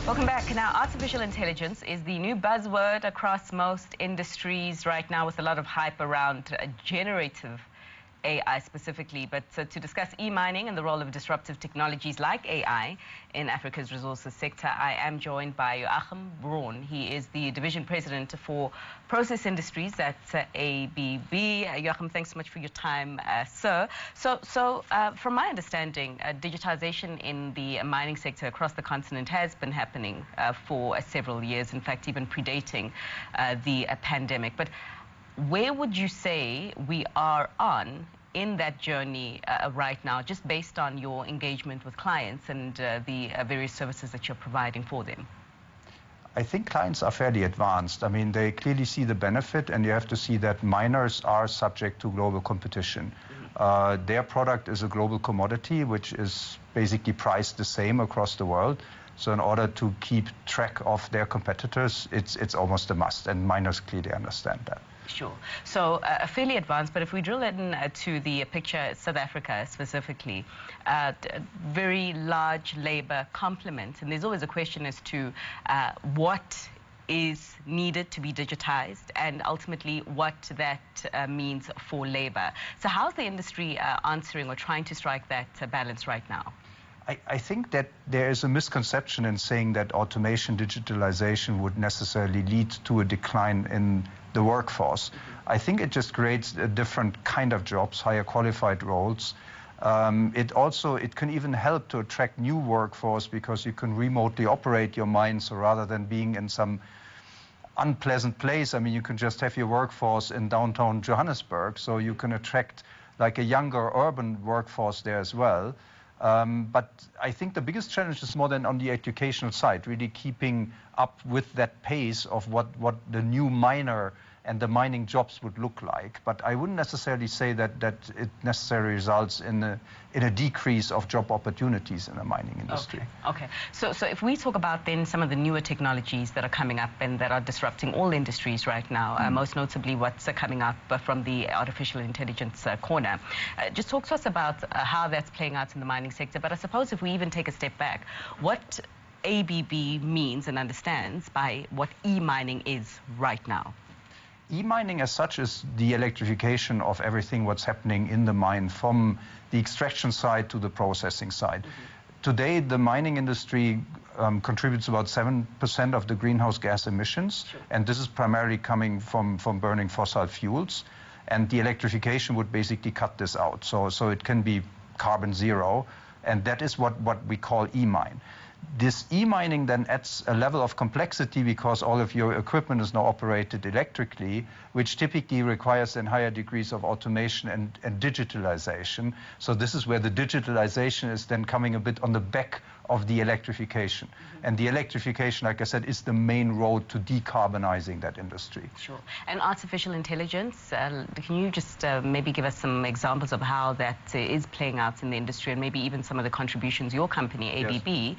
Welcome back. Now, artificial intelligence is the new buzzword across most industries right now, with a lot of hype around generative AI specifically. But to discuss e-mining and the role of disruptive technologies like AI in Africa's resources sector, I am joined by Joachim Braun. He is the division president for process industries at ABB. Joachim, thanks so much for your time, sir. So from my understanding, digitalization in the mining sector across the continent has been happening for several years, in fact, even predating the pandemic. But where would you say we are on in that journey right now, just based on your engagement with clients and the various services that you're providing for them? I think clients are fairly advanced. I mean, they clearly see the benefit, and you have to see that miners are subject to global competition. Their product is a global commodity, which is basically priced the same across the world. So in order to keep track of their competitors, it's almost a must, and miners clearly understand that. Sure. So fairly advanced, but if we drill in to the picture, South Africa specifically, very large labor complement, and there's always a question as to what is needed to be digitized and ultimately what that means for labor. So how's the industry answering or trying to strike that balance right now? I think that there is a misconception in saying that automation, digitalization would necessarily lead to a decline in the workforce. I think it just creates a different kind of jobs, higher qualified roles. It can even help to attract new workforce because you can remotely operate your mines, so rather than being in some unpleasant place, I mean, you can just have your workforce in downtown Johannesburg, so you can attract like a younger urban workforce there as well. But I think the biggest challenge is more than on the educational side, really keeping up with that pace of what the new miner and the mining jobs would look like. But I wouldn't necessarily say that it necessarily results in a decrease of job opportunities in the mining industry. Okay. So if we talk about then some of the newer technologies that are coming up and that are disrupting all industries right now, most notably what's coming up from the artificial intelligence corner, just talk to us about how that's playing out in the mining sector. But I suppose if we even take a step back, what ABB means and understands by what e-mining is right now. E-mining as such is the electrification of everything what's happening in the mine, from the extraction side to the processing side. Today, the mining industry contributes about 7% of the greenhouse gas emissions, and this is primarily coming from burning fossil fuels. And the electrification would basically cut this out. So it can be carbon zero, and that is what we call e-mine. This e-mining then adds a level of complexity because all of your equipment is now operated electrically, which typically requires then higher degrees of automation and digitalization. So this is where the digitalization is then coming a bit on the back of the electrification. And the electrification, like I said, is the main road to decarbonizing that industry. Sure. And artificial intelligence, can you just maybe give us some examples of how that is playing out in the industry, and maybe even some of the contributions your company, ABB,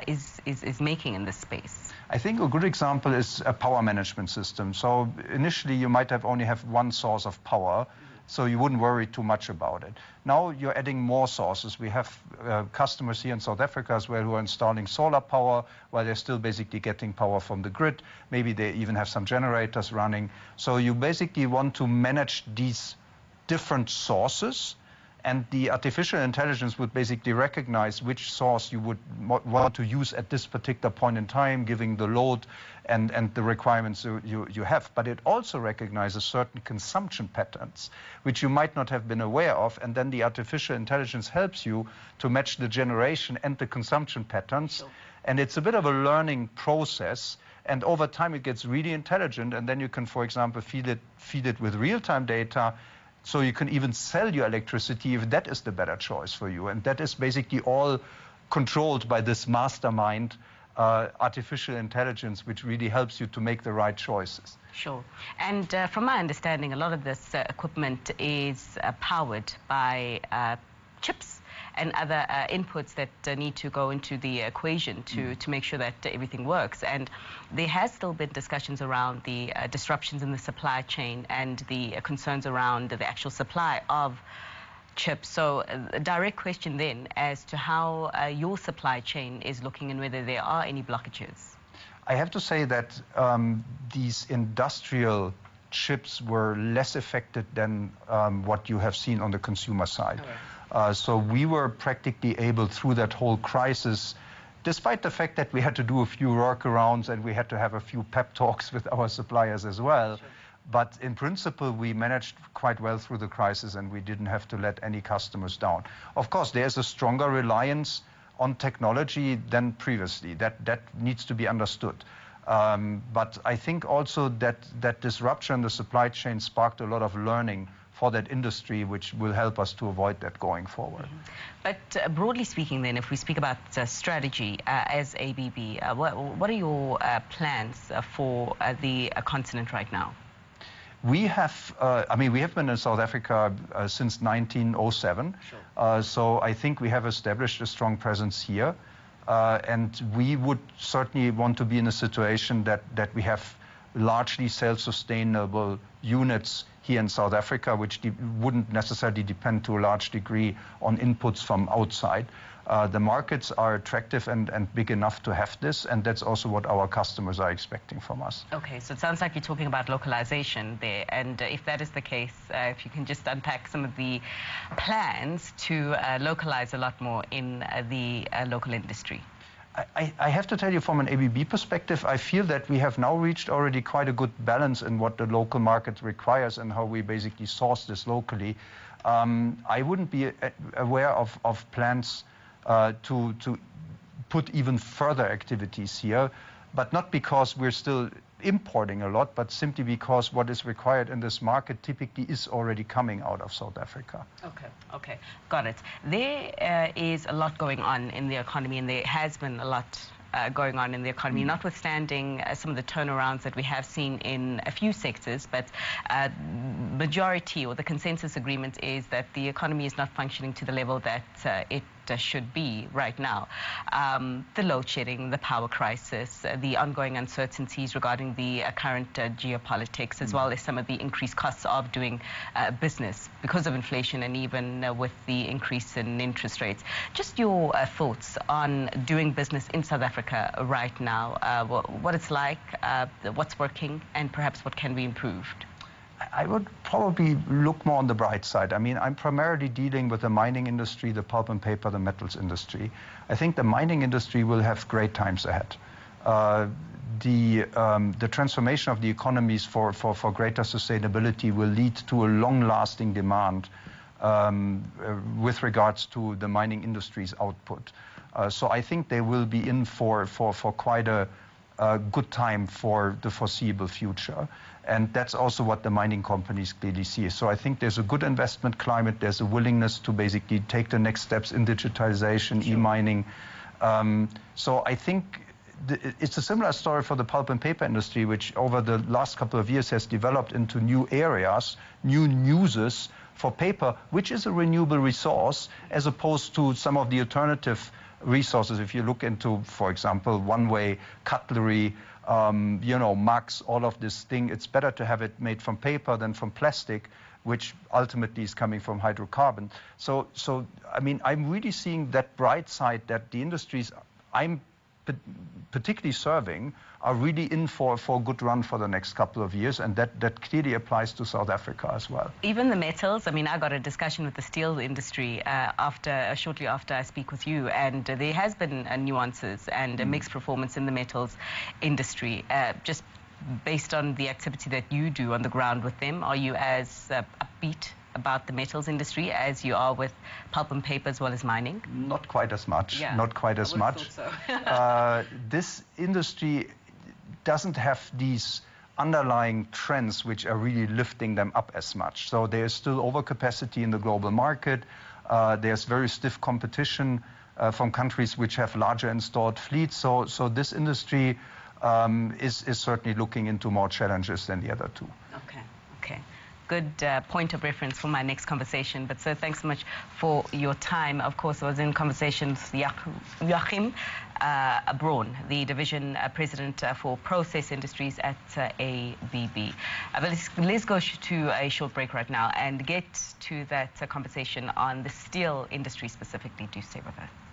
is making in this space? I think a good example is a power management system. So initially you might have only have one source of power, so you wouldn't worry too much about it. Now you're adding more sources. We have customers here in South Africa as well who are installing solar power while they're still basically getting power from the grid. Maybe they even have some generators running. So you basically want to manage these different sources, and the artificial intelligence would basically recognize which source you would want to use at this particular point in time, giving the load and the requirements you have. But it also recognizes certain consumption patterns, which you might not have been aware of, and then the artificial intelligence helps you to match the generation and the consumption patterns. Sure. And it's a bit of a learning process, and over time it gets really intelligent, and then you can, for example, feed it with real-time data. So you can even sell your electricity if that is the better choice for you. And that is basically all controlled by this mastermind, artificial intelligence, which really helps you to make the right choices. Sure. And from my understanding, a lot of this equipment is powered by chips and other inputs that need to go into the equation to make sure that everything works. And there has still been discussions around the disruptions in the supply chain and the concerns around the actual supply of chips. So a direct question then as to how your supply chain is looking and whether there are any blockages. I have to say that these industrial chips were less affected than what you have seen on the consumer side. So we were practically able through that whole crisis, despite the fact that we had to do a few workarounds and we had to have a few pep talks with our suppliers as well. Sure. But in principle, we managed quite well through the crisis and we didn't have to let any customers down. Of course, there's a stronger reliance on technology than previously. That needs to be understood. But I think also that disruption in the supply chain sparked a lot of learning for that industry, which will help us to avoid that going forward. But broadly speaking then, if we speak about strategy as ABB, what are your plans for the continent right now? We have, we have been in South Africa since 1907. Sure. So I think we have established a strong presence here. And we would certainly want to be in a situation that we have largely self-sustainable units here in South Africa, which wouldn't necessarily depend to a large degree on inputs from outside. The markets are attractive and big enough to have this, and that's also what our customers are expecting from us. Okay, so it sounds like you're talking about localization there, and if that is the case, if you can just unpack some of the plans to localize a lot more in the local industry. I have to tell you, from an ABB perspective, I feel that we have now reached already quite a good balance in what the local market requires and how we basically source this locally. I wouldn't be aware of plans to put even further activities here, but not because we're still importing a lot, but simply because what is required in this market typically is already coming out of South Africa. Okay, got it. There is a lot going on in the economy, and there has been a lot going on in the economy, notwithstanding some of the turnarounds that we have seen in a few sectors, but majority or the consensus agreement is that the economy is not functioning to the level that it should be right now. The load shedding, the power crisis, the ongoing uncertainties regarding the current geopolitics, as well as some of the increased costs of doing business because of inflation and even with the increase in interest rates. Just your thoughts on doing business in South Africa right now, what it's like, what's working, and perhaps what can be improved. I would probably look more on the bright side. I mean, I'm primarily dealing with the mining industry, the pulp and paper, the metals industry. I think the mining industry will have great times ahead. The transformation of the economies for greater sustainability will lead to a long-lasting demand with regards to the mining industry's output. So I think they will be in for quite a good time for the foreseeable future. And that's also what the mining companies clearly see. So I think there's a good investment climate. There's a willingness to basically take the next steps in digitalization, sure, e-mining. So I think it's a similar story for the pulp and paper industry, which over the last couple of years has developed into new areas, new uses for paper, which is a renewable resource, as opposed to some of the alternative resources. If you look into, for example, one-way cutlery, mugs, all of this thing, it's better to have it made from paper than from plastic, which ultimately is coming from hydrocarbon. So I mean, I'm really seeing that bright side, that the industries I'm particularly serving are really in for a good run for the next couple of years, and that clearly applies to South Africa as well. Even the metals, I mean, I got a discussion with the steel industry shortly after I speak with you, and there has been nuances and a mixed performance in the metals industry. Just based on the activity that you do on the ground with them, are you as upbeat about the metals industry as you are with pulp and paper as well as mining? Not quite as much. Yeah, not quite as much. So. This industry doesn't have these underlying trends which are really lifting them up as much. So there's still overcapacity in the global market. There's very stiff competition from countries which have larger installed fleets. So this industry is certainly looking into more challenges than the other two. Okay. good point of reference for my next conversation. But so thanks so much for your time. Of course, I was in conversation with Joachim Braun, the division president for process industries at ABB. But let's go to a short break right now and get to that conversation on the steel industry specifically. Do stay with us.